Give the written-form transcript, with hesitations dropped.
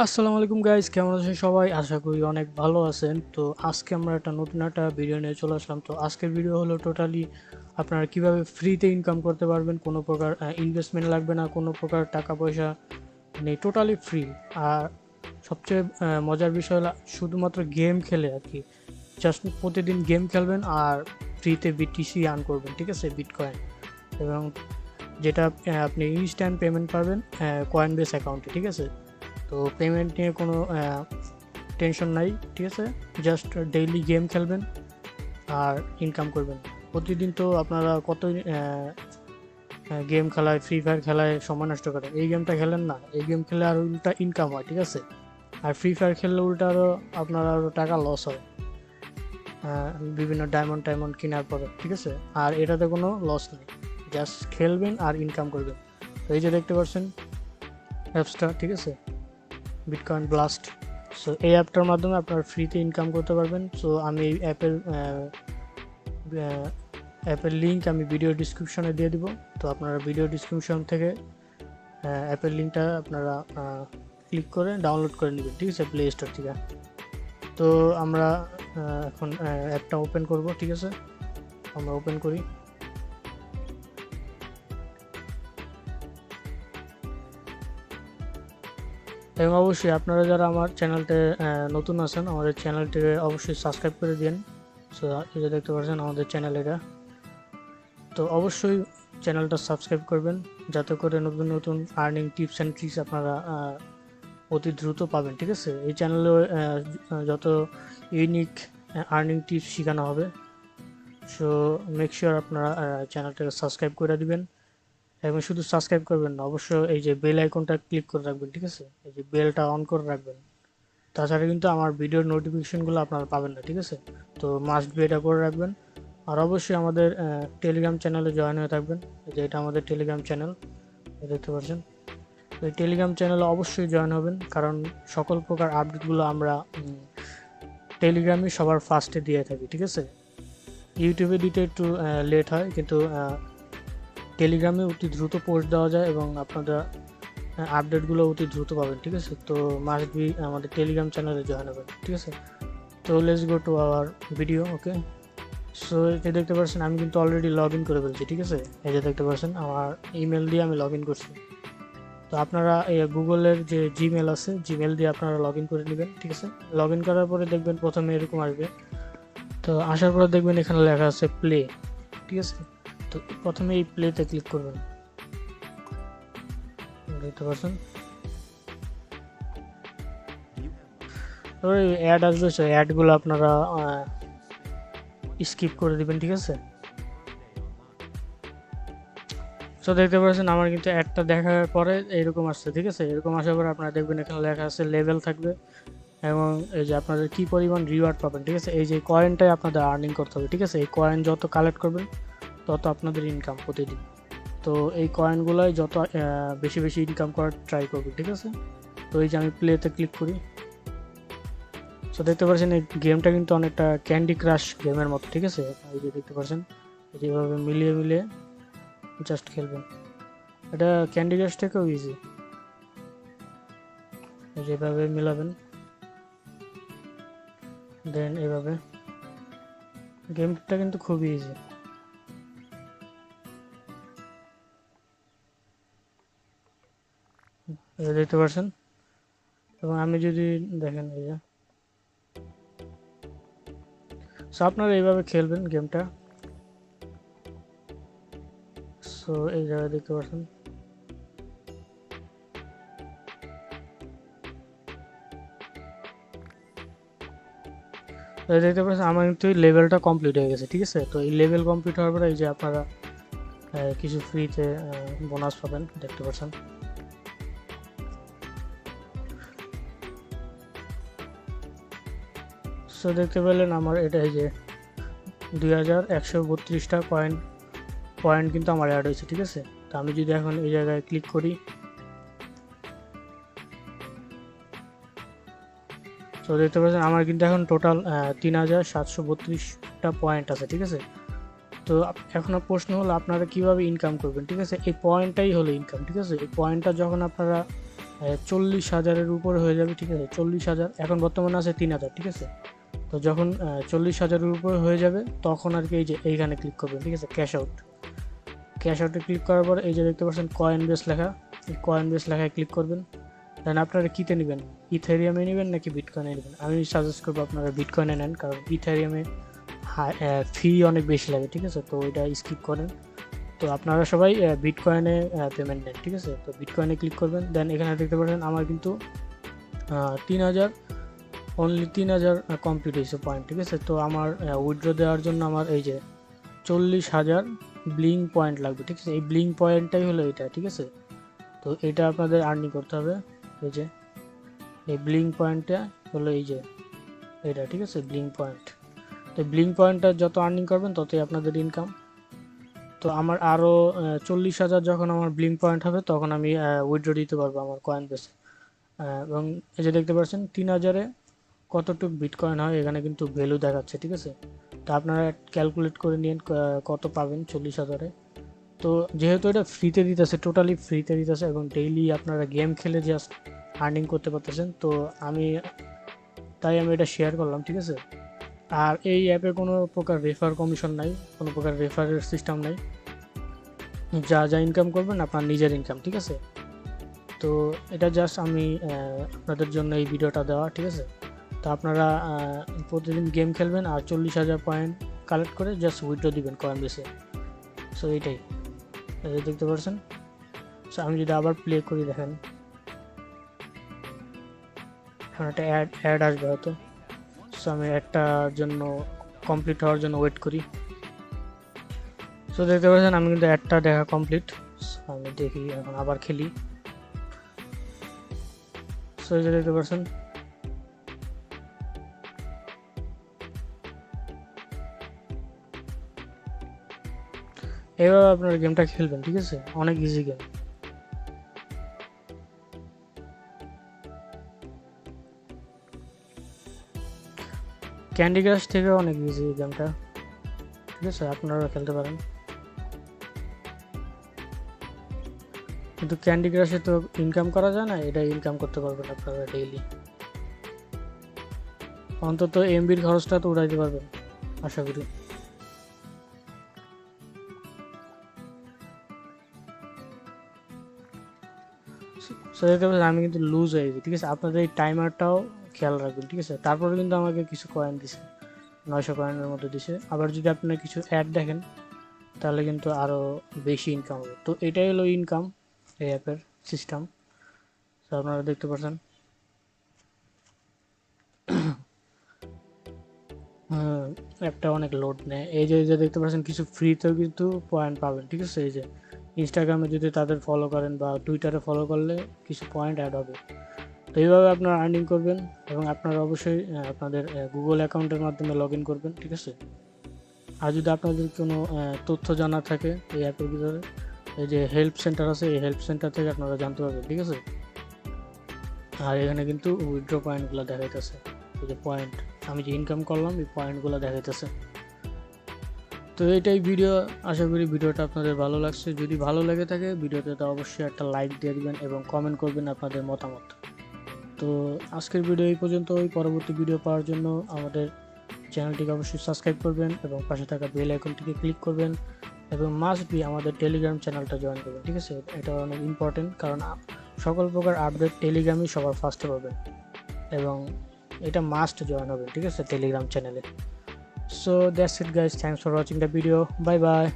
আসসালামু আলাইকুম গাইস, কেমন আছেন সবাই? আশা করি অনেক ভালো আছেন। তো আজকে আমরা নতুন একটা ভিডিও নিয়ে চলে আসলাম। তো আজকের ভিডিও হলো টোটালি আপনারা কিভাবে ফ্রিতে ইনকাম করতে পারবেন, কোনো প্রকার ইনভেস্টমেন্ট লাগবে না, কোনো প্রকার টাকা পয়সা নেই, টোটালি ফ্রি। আর সবচেয়ে মজার বিষয় হলো শুধুমাত্র গেম খেলে আর কি, জাস্ট প্রতিদিন গেম খেলবেন আর ফ্রিতে বিটিসি আর্ন করবেন, ঠিক আছে, বিটকয়েন। এবং যেটা আপনি ইনস্ট্যান্ট পেমেন্ট পাবেন কয়েন বেস অ্যাকাউন্টে, ঠিক আছে। তো পেমেন্ট নিয়ে কোনো টেনশন নাই, ঠিক আছে। জাস্ট ডেইলি গেম খেলবেন আর ইনকাম করবেন প্রতিদিন। তো আপনারা কত গেম খেলায়, ফ্রি ফায়ার খেলায় সময় নষ্ট করেন, এই গেমটা খেলেন না, এই গেম খেলে আর উল্টা ইনকাম হয়, ঠিক আছে। আর ফ্রি ফায়ার খেললে উল্টা আরও আপনার আরও টাকা লস হয় বিভিন্ন ডায়মন্ড টাইমন্ড কেনার পরে, ঠিক আছে। আর এটাতে কোনো লস নেই, জাস্ট খেলবেন আর ইনকাম করবেন। তো এই যে দেখতে পাচ্ছেন অ্যাপসটা, ঠিক আছে, বিটকয়েন ব্লাস্ট। সো এই অ্যাপটার মাধ্যমে আপনারা ফ্রিতে ইনকাম করতে পারবেন। সো আমি এই অ্যাপের লিঙ্ক আমি ভিডিও ডিসক্রিপশনে দিয়ে দিব। তো আপনারা ভিডিও ডিসক্রিপশন থেকে অ্যাপের লিঙ্কটা আপনারা ক্লিক করে ডাউনলোড করে নেবেন, ঠিক আছে, প্লে স্টোর থেকে। তো আমরা এখন অ্যাপটা ওপেন করব, ঠিক আছে। আমরা ওপেন করি। এবং অবশ্যই আপনারা যারা আমার চ্যানেলতে নতুন আছেন, আমাদের চ্যানেলটিকে অবশ্যই সাবস্ক্রাইব করে দিন। সো এই যে দেখতে পাচ্ছেন আমাদের চ্যানেল এটা। তো অবশ্যই চ্যানেলটা সাবস্ক্রাইব করবেন, যাতে করে নতুন নতুন আর্নিং টিপস অ্যান্ড ট্রিক্স আপনারা অতি দ্রুত পাবেন, ঠিক আছে। এই চ্যানেলে যত ইউনিক আর্নিং টিপস শেখানো হবে। সো মেক শিওর আপনারা চ্যানেলটাকে সাবস্ক্রাইব করে দিবেন। এবং শুধু সাবস্ক্রাইব করবেন না, অবশ্যই এই যে বেল আইকনটা ক্লিক করে রাখবেন, ঠিক আছে, এই যে বেলটা অন করে রাখবেন। তাছাড়া কিন্তু আমার ভিডিওর নোটিফিকেশনগুলো আপনারা পাবেন না, ঠিক আছে। তো মাস্ট বি এটা করে রাখবেন। আর অবশ্যই আমাদের টেলিগ্রাম চ্যানেলে জয়েন হয়ে থাকবেন। এই যে এটা আমাদের টেলিগ্রাম চ্যানেল, দেখতে পাচ্ছেন। তো এই টেলিগ্রাম চ্যানেলে অবশ্যই জয়েন হবেন, কারণ সকল প্রকার আপডেটগুলো আমরা টেলিগ্রামে সবার ফার্স্টে দিয়ে থাকি, ঠিক আছে। ইউটিউবে দিতে একটু লেট হয়, কিন্তু টেলিগ্রামে অতি দ্রুত পোস্ট দেওয়া যায় এবং আপনারা আপডেটগুলো অতি দ্রুত পাবেন, ঠিক আছে। তো মাস্ট বি আমাদের টেলিগ্রাম চ্যানেলে জয়েন হবেন, ঠিক আছে। তো let's go to our video, okay. So এই যে দেখতে পাচ্ছেন আমি কিন্তু অলরেডি লগ ইন করে ফেলছি, ঠিক আছে। এই যে দেখতে পাচ্ছেন আমার ইমেল দিয়ে আমি লগ ইন করছি। তো আপনারা এই গুগলের যে জিমেল আছে, জিমেল দিয়ে আপনারা লগ ইন করে নেবেন, ঠিক আছে। লগ ইন করার পরে দেখবেন প্রথমে এরকম আসবে। তো আসার পরে দেখবেন এখানে লেখা আছে প্লে, ঠিক আছে। তো প্রথমে এই প্লেতে ক্লিক করবেন, দেখতে পাচ্ছেন। তারপরে অ্যাড আসবে, সো অ্যাডগুলো আপনারা স্কিপ করে দিবেন, ঠিক আছে। সো দেখতে পাচ্ছেন আমার কিন্তু অ্যাডটা দেখার পরে এরকম আসছে, ঠিক আছে। এরকম আসার পরে আপনারা দেখবেন এখানে লেখা আছে লেভেল থাকবে এবং এই যে আপনাদের কী পরিমাণ রিওয়ার্ড পাবেন, ঠিক আছে। এই যে কয়েনটাই আপনাদের আর্নিং করতে হবে, ঠিক আছে। এই কয়েন যত কালেক্ট করবেন তত আপনাদের ইনকাম প্রতিদিন। তো এই কয়েনগুলোই যত বেশি বেশি ইনকাম করার ট্রাই করবেন, ঠিক আছে। তো এই যে আমি প্লেতে ক্লিক করি। সো দেখতে পাচ্ছেন এই গেমটা কিন্তু অনেকটা ক্যান্ডি ক্রাশ গেমের মতো, ঠিক আছে। এই যে দেখতে পাচ্ছেন যেভাবে মিলিয়ে মিলিয়ে জাস্ট খেলবেন, এটা ক্যান্ডি ক্রাশ থেকেও ইজি। যেভাবে মিলাবেন দেন এভাবে, গেমটা কিন্তু খুবই ইজি। এটা দেখতে পাচ্ছেন। এবং আমি যদি দেখেন এই যে, সো আপনারা এইভাবে খেলবেন গেমটা। সো এই জায়গায় দেখতে পাচ্ছেন। তো দেখতে পাচ্ছেন আমার কিন্তু এই লেভেলটা কমপ্লিট হয়ে গেছে, ঠিক আছে। তো এই লেভেল কমপ্লিট হওয়ার পরে এই যে আপনারা কিছু ফ্রিতে বোনাস পাবেন, দেখতে পাচ্ছেন। সো দেখতে পেলেন আমার এটা এই যে 2132টা পয়েন্ট কিন্তু আমার অ্যাড হয়েছে, ঠিক আছে। তো আমি যদি এখন এই জায়গায় ক্লিক করি, তো দেখতে পাচ্ছেন আমার কিন্তু এখন টোটাল 3732টা পয়েন্ট আছে, ঠিক আছে। তো এখন প্রশ্ন হলো আপনারা কিভাবে ইনকাম করবেন, ঠিক আছে। এই পয়েন্টটাই হলো ইনকাম, ঠিক আছে। এই পয়েন্টটা যখন আপনারা 40,000-এর উপরে হয়ে যাবে, ঠিক আছে। 40,000 এখন বর্তমানে আছে 3,000, ঠিক আছে। তো যখন 40,000-এর উপরে হয়ে যাবে তখন আর কি এই যে এইখানে ক্লিক করবেন, ঠিক আছে, ক্যাশ আউটে ক্লিক করার পর এই যে দেখতে পাচ্ছেন কয়েন বেস লেখা, এই কয়েন বেস লেখায় ক্লিক করবেন। দেন আপনারা কীতে নেবেন, ইথেরিয়ামে নেবেন নাকি বিটকয়েনে নেবেন? আমি সাজেস্ট করবো আপনারা বিটকয়েনে নেন, কারণ ইথেরিয়ামে ফি অনেক বেশি লাগে, ঠিক আছে। তো ওইটা স্কিপ করেন। তো আপনারা সবাই বিটকয়েনে পেমেন্ট নেন, ঠিক আছে। তো বিটকয়েনে ক্লিক করবেন। দেন এখানে দেখতে পাচ্ছেন আমার কিন্তু 3,000 অনলি 3,000 কমপ্লিট হয়েছে পয়েন্ট, ঠিক আছে। তো আমার উইথড্র দেওয়ার জন্য আমার এই যে 40,000 ব্লিং পয়েন্ট লাগবে, ঠিক আছে। এই ব্লিং পয়েন্টটাই হলো এটা, ঠিক আছে। তো এটা আপনাদের আর্নিং করতে হবে। এই যে এই ব্লিং পয়েন্টটা হলো এই যে এটা, ঠিক আছে, ব্লিং পয়েন্ট। তো ব্লিং পয়েন্টটা যত আর্নিং করবেন ততই আপনাদের ইনকাম। তো আমার আরও 40,000 যখন আমার ব্লিং পয়েন্ট হবে তখন আমি উইথড্র দিতে পারবো আমার কয়েন বেসে। এবং এই যে দেখতে পাচ্ছেন 3,000-এ কতটুকু বিটকয়েন হয় এখানে কিন্তু ভ্যালু দেখাচ্ছে, ঠিক আছে। তো আপনারা ক্যালকুলেট করে নিন কত পাবেন 40,000-এ। তো যেহেতু এটা ফ্রিতে দিতেছে, টোটালি ফ্রিতে দিতেছে এবং ডেইলি আপনারা গেম খেলে জাস্ট আর্নিং করতে পারতেছেন, তো তাই আমি এটা শেয়ার করলাম, ঠিক আছে। আর এই অ্যাপে কোনো প্রকার রেফার কমিশন নাই, কোনো প্রকার রেফারের সিস্টেম নাই। যা ইনকাম করবেন আপনার নিজের ইনকাম, ঠিক আছে। তো এটা জাস্ট আমি আপনাদের জন্য এই ভিডিওটা দেওয়া, ঠিক আছে। তো আপনারা প্রতিদিন গেম খেলবেন আর 40,000 পয়েন্ট কালেক্ট করে জাস্ট উইথড্র দিবেন কয়েন বেসে। সো এইটাই দেখতে পাচ্ছেন। সো আমি যদি আবার প্লে করি, দেখেন এখন একটা অ্যাড আসবে হয়তো। সো আমি অ্যাডটার জন্য কমপ্লিট হওয়ার জন্য ওয়েট করি। সো দেখতে পাচ্ছেন আমি কিন্তু অ্যাডটা দেখা কমপ্লিট। আমি দেখি এখন আবার খেলি। সো এই যে দেখতে পাচ্ছেন এভাবে আপনার গেমটা খেলবেন, ঠিক আছে। অনেক ইজি গেম। ক্যান্ডি ক্রাশ থেকে অনেক ইজি গেমটা, ঠিক আছে, আপনারা খেলতে পারেন। কিন্তু ক্যান্ডি ক্রাশে তো ইনকাম করা যায় না, এটা ইনকাম করতে পারবেন আপনারা ডেইলি। অন্তত এমবির খরচটা তো উঠাইতে পারবেন আশা করি। আমি কিন্তু লুজ হয়ে গেছি, ঠিক আছে। আপনাদের এই টাইমারটাও খেয়াল রাখবেন, ঠিক আছে। তারপরে কিন্তু আমাকে কিছু কয়েন দিছে, 900 কয়েনের মতো দিছে। আবার যদি আপনারা কিছু অ্যাড দেখেন তাহলে কিন্তু আরও বেশি ইনকাম হবে। তো এটাই হলো ইনকাম এই অ্যাপের সিস্টেম। তো আপনারা দেখতে পাচ্ছেন অ্যাপটা অনেক লোড নেয়। এই যে দেখতে পাচ্ছেন কিছু ফ্রিতেও কিন্তু পয়েন্ট পাবেন, ঠিক আছে। এই যে ইনস্টাগ্রামে যদি তাদের ফলো করেন বা টুইটারে ফলো করলে কিছু পয়েন্ট অ্যাড হবে। তো এইভাবে আপনারা আর্নিং করবেন এবং আপনারা অবশ্যই আপনাদের গুগল অ্যাকাউন্টের মাধ্যমে লগ ইন করবেন, ঠিক আছে। আর যদি আপনাদের কোনো তথ্য জানার থাকে এই অ্যাপের ভিতরে এই যে হেল্প সেন্টার আছে, এই হেল্প সেন্টার থেকে আপনারা জানতে পারবেন, ঠিক আছে। আর এখানে কিন্তু উইথড্র পয়েন্টগুলো দেখাইতেছে, এই যে পয়েন্ট আমি যে ইনকাম করলাম এই পয়েন্টগুলো দেখাইতেছে। তো এইটাই ভিডিও। আশা করি ভিডিওটা আপনাদের ভালো লাগছে। যদি ভালো লেগে থাকে ভিডিওতে তো অবশ্যই একটা লাইক দিয়ে দিবেন এবং কমেন্ট করবেন আপনাদের মতামত। তো আজকের ভিডিও এই পর্যন্ত। পরবর্তী ভিডিও পাওয়ার জন্য আমাদের চ্যানেলটিকে অবশ্যই সাবস্ক্রাইব করবেন এবং পাশে থাকা বেল আইকনটিকে ক্লিক করবেন এবং মাস্ট বি আমাদের টেলিগ্রাম চ্যানেলটা জয়েন করবেন, ঠিক আছে। এটা অনেক ইম্পর্টেন্ট, কারণ সকল প্রকার আপডেট টেলিগ্রামই সবার ফার্স্টে পাবেন এবং এটা মাস্ট জয়েন হবে, ঠিক আছে, টেলিগ্রাম চ্যানেলে। So that's it guys, thanks for watching the video, bye bye.